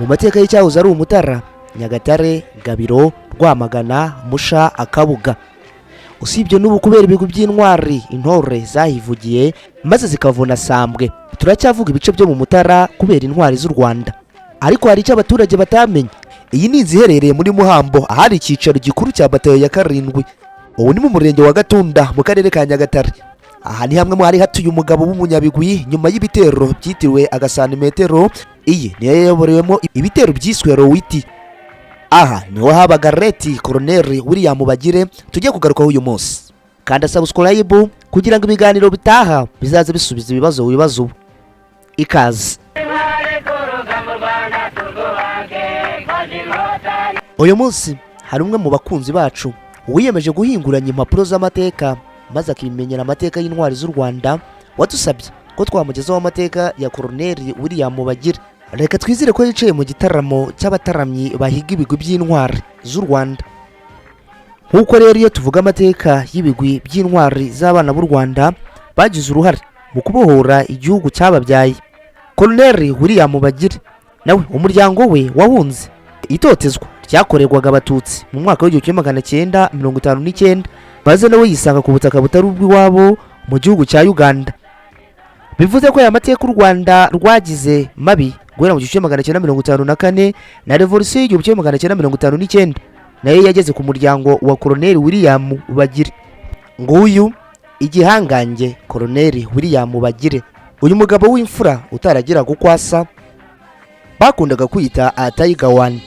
mu mateka y'icyahoze ari Umutara, Nyagatare, Gabiro, Rwamagana, Musha, Akabuga. Usibye n'ubu kubera ibigwi by'intwari intore zahivugiye maze zikavuna sambwe, turacyavuga ibice byo mu Mutara kubera intwari z'u Rwanda. Ariko hari icyo abaturage batamenye. Iyi ni inzu iherereye muri Muhambo, ahari icyicaro gikuru cya batayo ya 7. Ubu ni mu murenge wa Gatunda mu karere ka Nyagatare. Aha ni hamwe mu hari hatuye umugabo w'umunyabigwi nyuma y'ibitero byitiriwe agasantimetero. Iyi niyo yayoborewemo ibitero byiswe Rowiti. Aha niho habaga Reti Colonel William Bagire tujye kugarukaho uyu munsi. Kanda subscribe kugira ngo ibiganiro bitaha bizaze bisubiza ibibazo wibazo. Ikaze. Uyu munsi hari umwe mu bakunzi bacu wiyemeje guhinguranya impapuro z'amateka maze akimenyera amateka y'intwari z'u Rwanda, wadusabye ko twamugezaho amateka ya Colonel William Bagire. Reka twizire ko yicaye mu gitaramo cy'abataramyi bahiga ibigwi by'intwari z'u Rwanda. Nkuko rero iyo tuvuga amateka y'ibigwi by'intwari z'abana b'u Rwanda bagize uruhare mu kubohora igihugu cyababyaye, Colonel William Bagire nawe umuryango we wahunze itotezwa ryakorerwaga abatutsi mu mwaka w'1959, maze nawe yisanga ku butaka butari ubw'iwabo mu gihugu cya Uganda. Bivuze ko aya mateka u Rwanda rwagize mabi guhera mu 1954 na revolution y'1959 nayo yageze ku muryango wa Colonel William Bagire. Nguyu igihangange Colonel William Bagire, uyu mugabo w'imfura utaragira gukwasa bakundaga kwita Atayigawan.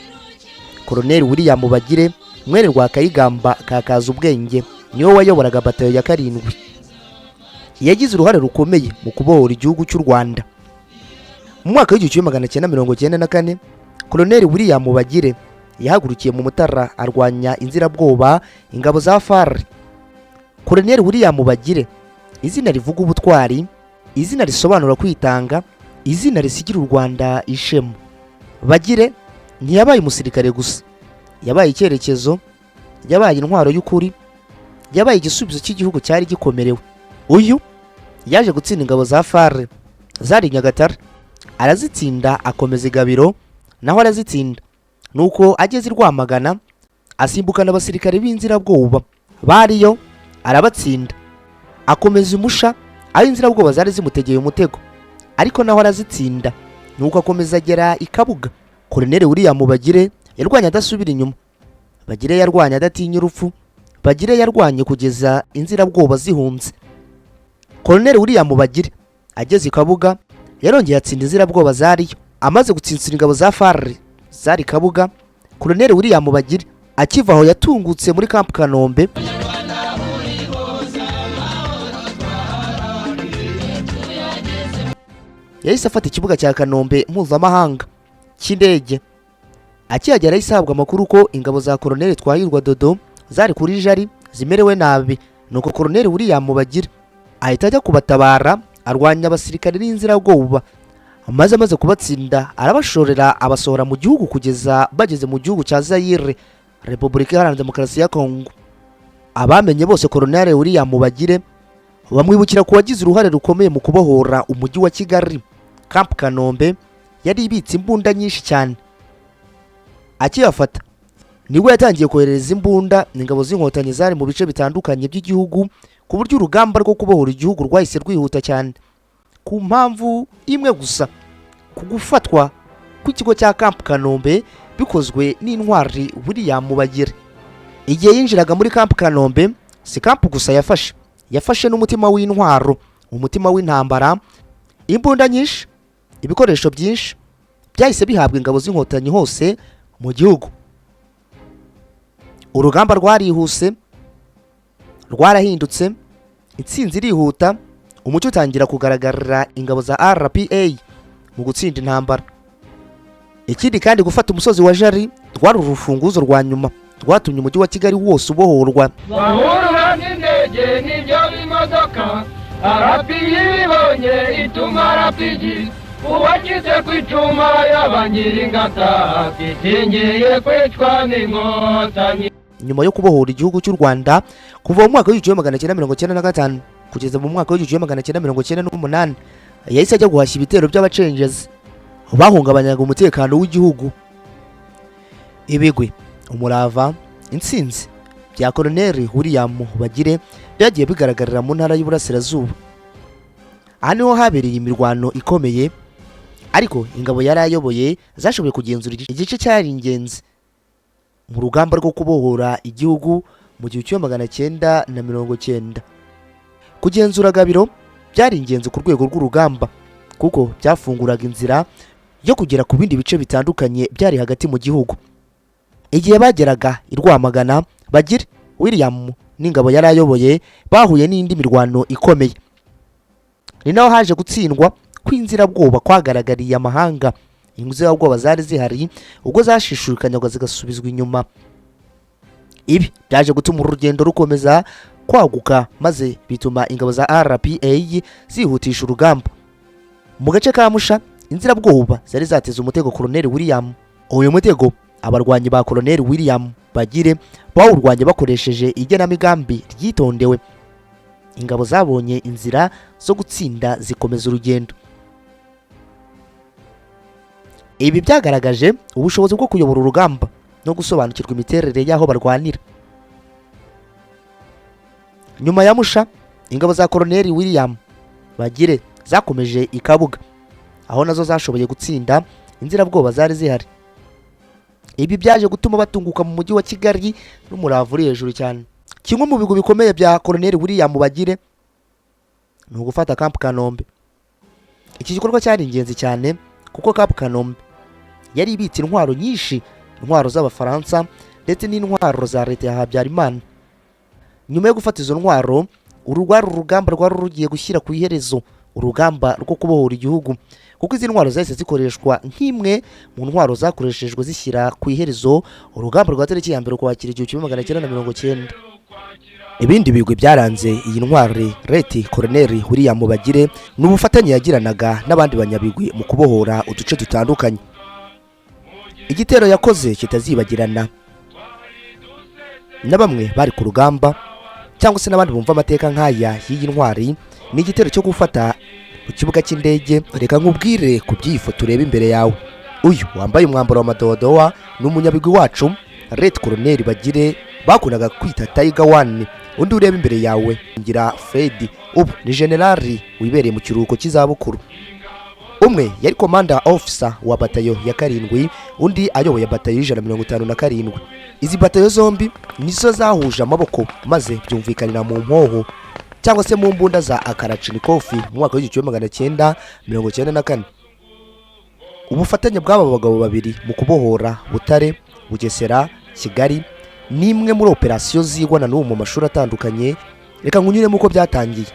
Colonel William Bagire mwene rwa Kayigamba kakaza ubwenge niwe wayoboraga batayo ya 7. Yagize uruhare rukomeye mu kubohora igihugu cy'u Rwanda. Mu mwaka w'1994 Colonel William Bagire yahagurukiye mu Mutara arwanya inzirabwoba ingabo za FAR. Colonel William Bagire izina rivuga ubutwari, izina risobanura kwitanga, izina risigira u Rwanda ishema. Bagire ntiyabaye umusirikare gusa, yabaye icyerekezo, yabaye intwaro y'ukuri, yabaye igisubizo cy'igihugu cyari gikomerewe. Uyu yaje gutsinda ingabo za FAR zari Nyagatare, arazitsinda akomeza Gabiro naho arazitsinda, nuko ageze Rwamagana asimbukana abasirikare b'inzirabwoba bariyo arabatsinda, akomeza Musha aho inzirabwoba zari zimutegeye umutego, ariko naho arazitsinda, nuko akomeza agera Ikabuga. Colonel William Bagire yarwanya adasubira inyuma. Bagire yarwanya adatinya urupfu. Bagire yarwanye kugeza inzirabwoba zihunze. Colonel William Bagire ageze Ikabuga yarongeye atsinda inzirabwoba zariyo, amaze gutsinsira ingabo za FAR zari Ikabuga. Colonel William Bagire akivaho yatungutse muri Camp Kanombe, yahise afata ikibuga cya Kanombe mpuzamahanga cy'indege. Akihagera yisabwa amakuru ko ingabo za Colonel Twahirwa Dodo zari kuri Jari zimerewe nabi, nuko Colonel William Bagire ahita ajya kubatabara arwanya abasirikare n'inzirabwoba, amaze kubatsinda arabashorera abasohora mu gihugu kugeza bageze mu gihugu cya Zaire, Repubulika Iharanira Demokarasi ya Kongo. Abamenye bose Colonel William Bagire bamwibukira ko wagize uruhare rukomeye mu kubohora umujyi wa Kigali. Camp Kanombe yari ibitse imbunda nyinshi cyane. Akiyafata nibwo yatangiye kohereza imbunda n'ingabo z'Inkotanyi zari mu bice bitandukanye by'igihugu, ku buryo urugamba rwo kubohora igihugu rwahise rwihuta cyane, ku mpamvu imwe gusa: ku gufatwa kw'ikigo cya Camp Kanombe bikozwe n'intwari William Bagire. Igihe yinjiraga muri Camp Kanombe si camp gusa yafashe n'umutima w'intwaro, umutima w'intambara, imbunda nyinshi, ibikoresho byinshi byahise bihabwa ingabo z'Inkotanyi hose mu gihugu. Urugamba rwarihuse, rwarahindutse, intsinzi irihuta, umucyo utangira kugaragarira ingabo za RPA mu gutsinda intambara. Ikindi kandi gufata umusozi wa Jari rwari urufunguzo rwa nyuma rwatumye umujyi wa Kigali wose ubohorwa. Bahurura n'indege n'ibyo bimodoka, RPA ibonye ituma rapigi uwakize kwicuma y'abanyiringata kitingiye kwicwa n'Inkotanyi. Nyuma yo kubohora igihugu cy'u Rwanda kuva mu mwaka w'1995 kugeza mu mwaka w'1998, yahise ajya guhashya ibitero by'abacengezi bahungabanyaga umutekano w'igihugu. Ibigwi, umurava, intsinzi bya Colonel William Bagire byagiye bigaragarira mu ntara y'Uburasirazuba. Aha niho habereye imirwano ikomeye, ariko ingabo yari ayoboye zashoboye kugenzura igice cyari ingenzi mu rugamba rwo kubohora igihugu mu 1990. Kugenzura Gabiro byari ingenzi ku rwego rw'urugamba, kuko byafunguraga inzira yo kugera ku bindi bice bitandukanye byari hagati mu gihugu. Igihe bageraga i Rwamagana, Bagire William n'ingabo yari ayoboye bahuye n'indi mirwano ikomeye. Ni naho haje gutsindwa kw'inzirabwoba kwagaragariye amahanga. Inzirabwoba zari zihari ubwo zashishukanyaga zigasubizwa inyuma. Ibi byaje gutuma urugendo rukomeza kwaguka, maze bituma ingabo za RPA zihutisha urugamba. Mu gace ka Musha, inzirabwoba zari zateze umutego Colonel William. Uyu mutego abarwanyi ba Colonel William Bagire bawurwanye bakoresheje igenamigambi ryitondewe. Ingabo zabonye inzira zo gutsinda zikomeza urugendo. Ibi byagaragaje ubushobozi bwo kuyobora urugamba no gusobanukirwa imiterere y'aho barwanira. Nyuma ya Musha, ingabo za Colonel William Bagire zakomeje ikabuga, aho nazo zashoboye gutsinda inzirabwoba zari zihari. Ibi byaje gutuma batunguka mu mujyi wa Kigali n'umurava uri hejuru cyane. Kimwe mu bigo bikomeye bya Colonel William Bagire ni ugufata Camp Kanombe. Iki gikorwa cyari ingenzi cyane kuko Camp Kanombe yari ibitse intwaro nyinshi, intwaro z'abafaransa ndetse n'intwaro za leta ya Habyarimana. Nyuma yo gufata izo ntwaro, urugamba rwari rugiye gushyira ku iherezo urugamba rwo kubohora igihugu, kuko izi ntwaro zahise zikoreshwa nk'imwe mu ntwaro zakoreshejwe zishyira ku iherezo urugamba rwa tariki ya 1 Ukwakira 1990. Ibindi bigwi byaranze iyi ntwari Leti Colonel William Bagire n'ubufatanye yagiranaga n'abandi banyabigwi mu kubohora uduce dutandukanye. Igitero yakoze kitazibagirana na bamwe bari ku rugamba cyangwa se n'abandi bumva amateka nk'aya y'iyi ntwari, ni igitero cyo gufata ku kibuga cy'indege. Reka nkubwire ku by'ifoto ureba imbere yawe. Uyu wambaye umwambaro wa madodowa ni umunyabigwi wacu Leti Colonel Bagire bakundaga kwita Tiger One. Undi ureba imbere yawe ngira Fred, ubu ni generali wibereye mu kiruhuko cy'izabukuru. Umwe yari commander officer wa batayo ya 7, undi ayoboye batayo 157. Izi batayo zombi nizo zahuje amaboko maze byumvikanira mu mpoho cyangwa se mu mbunda za Akarachnikov mu mwaka w'1994. Ubufatanye bw'aba bagabo babiri mu kubohora Butare, Bugesera, Kigali ni imwe muri operasiyo zigwana n'ubu mu mashuri atandukanye. Reka nkunyuremo uko byatangiye.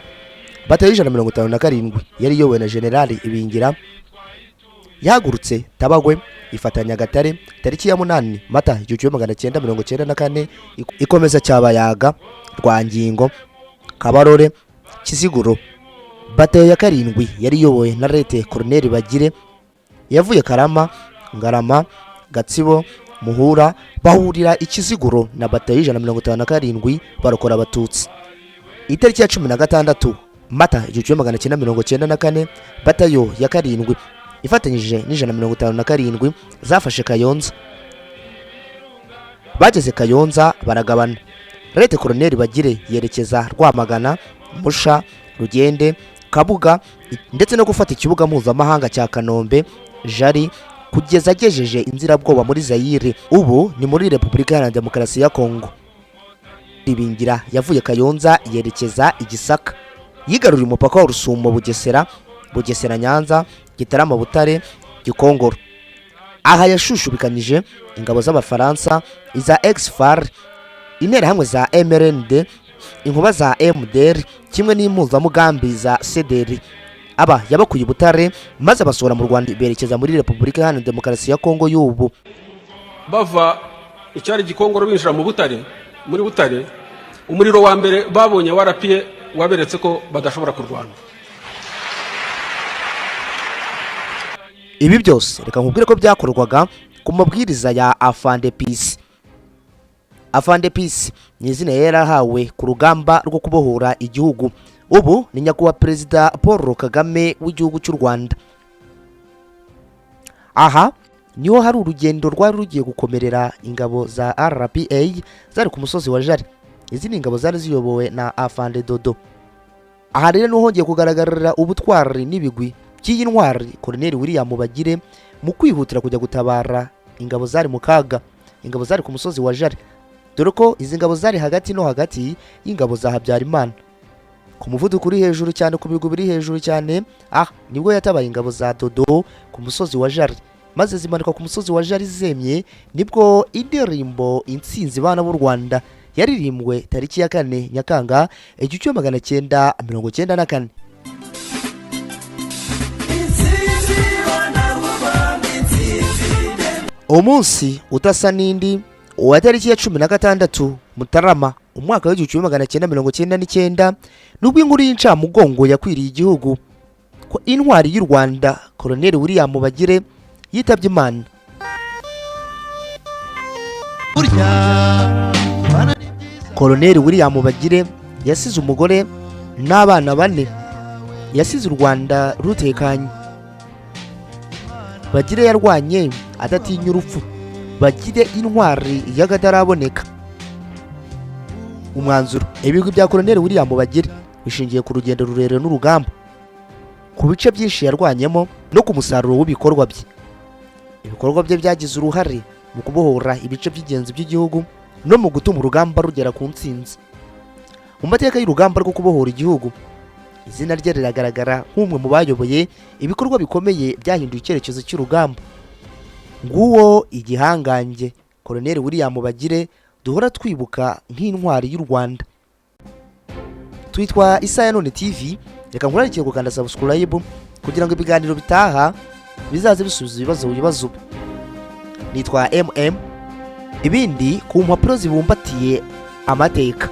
Batayo 157 yari yowe na General Ibingira yahagurutse Tabagwe ifata Nyagatare tariki ya 8 Mata 1994, ikomeza Cyabayaga, Rwangingo, Kabarore, Kiziguro. Batayo ya 7 yari yowe na Leti Colonel Bagire yavuye Karama, Ngarama, Gatsibo, Muhura bahurira Ikiziguro na batayo 157 barokora Abatutsi. Itariki ya 16 Mata 1994, batayo ya 7 ifatanyije ni 157 zafashe Kayonza. Bageze Kayonza baragabana. Leti Colonel Bagire yerekeza Rwamagana, Musha, Rugende, Kabuga ndetse no gufata ikibuga mpuzamahanga cya Kanombe Jari, kugeza agejeje inzirabwoba muri Zaire, ubu ni muri Repubulika ya Demokarasi ya Kongo. Ibingira yavuye Kayonza yerekeza Igisaka, yigaruriye umupaka wa Rusumo, Bugesera, Nyanza, Gitarama, Butare, Gikongoro. Aha yashushubikanije ingabo z'abafaransa, iza ex-FAR, interahamwe za MRND, inkuba za MDR kimwe n'impuzamugambi za CDR. Aba yabakuye Butare maze basura mu Rwanda berekeza muri Repubulika ya Demokarasi ya Kongo y'ubu. Bava icyari Gikongoro binjira mu Butare, muri Butare umuriro wa mbere babonye warapiye waberetse ko badashobora kurwana. Ibi byose reka nkubwire ko byakorwaga ku mabwiriza ya Afande Peace. Afande Peace ni izina yarahawe ku rugamba rwo kubohora igihugu. Ubu ni nyakubahwa Perezida Paul Kagame w'igihugu cy'u Rwanda. aha niho hari urugendo rwari rugiye gukomerera ingabo za RPA zari ku musozi wa Jari. Izi ni ingabo zari ziyobowe na Afande Dodo. Aha rero niho hongeye kugaragarira ubutwari n'ibigwi by'iyi ntwari Colonel William Bagire mu kwihutira kujya gutabara ingabo zari mu kaga, ingabo zari ku musozi wa Jari, dore ko izi ngabo zari hagati no hagati y'ingabo za Habyarimana ku muvuduko uri hejuru cyane, ku bigo biri hejuru cyane. Nibwo yatabaye ingabo za Dodo ku musozi wa Jari, maze zimanuka ku musozi wa Jari zemye. Nibwo indirimbo Intsinzi bana b'u Rwanda yaririmbwe tariki ya 4 Nyakanga 1994. Umunsi utasa n'indi wa tariki ya 16 Mutarama umwaka wa 1999 nubwo inkuru y'incamugongo yakwiriye igihugu ko intwari y'u Rwanda Colonel William Bagire yitabye Imana. Colonel William Bagire yasize umugore n'abana 4, yasize u Rwanda rutekanye. Bagire yarwanye adatinya urupfu, Bagire intwari y'agataraboneka. Umwanzuro: ibigwi bya Colonel William Bagire bishingiye ku rugendo rurerure n'urugamba, ku bice byinshi yarwanyemo no ku musaruro w'ibikorwa bye. Ibikorwa bye byagize uruhare mu kubohora ibice by'ingenzi by'igihugu no mu gutuma urugamba rugera ku ntsinzi. Mu mateka y'urugamba rwo kubohora igihugu, izina rye riragaragara nk'umwe mu bayoboye ibikorwa bikomeye byahinduye icyerekezo cy'urugamba. Nguwo igihangange Colonel William Bagire duhora twibuka nk'intwari y'u Rwanda. Twitwa Isaha Yanone TV, reka nkurarikiye gukanda subscribe kugira ngo ibiganiro bitaha bizaze bisubiza ibibazo wibazo. Nitwa MM, ibindi ku mpapuro zibumbatiye amateka.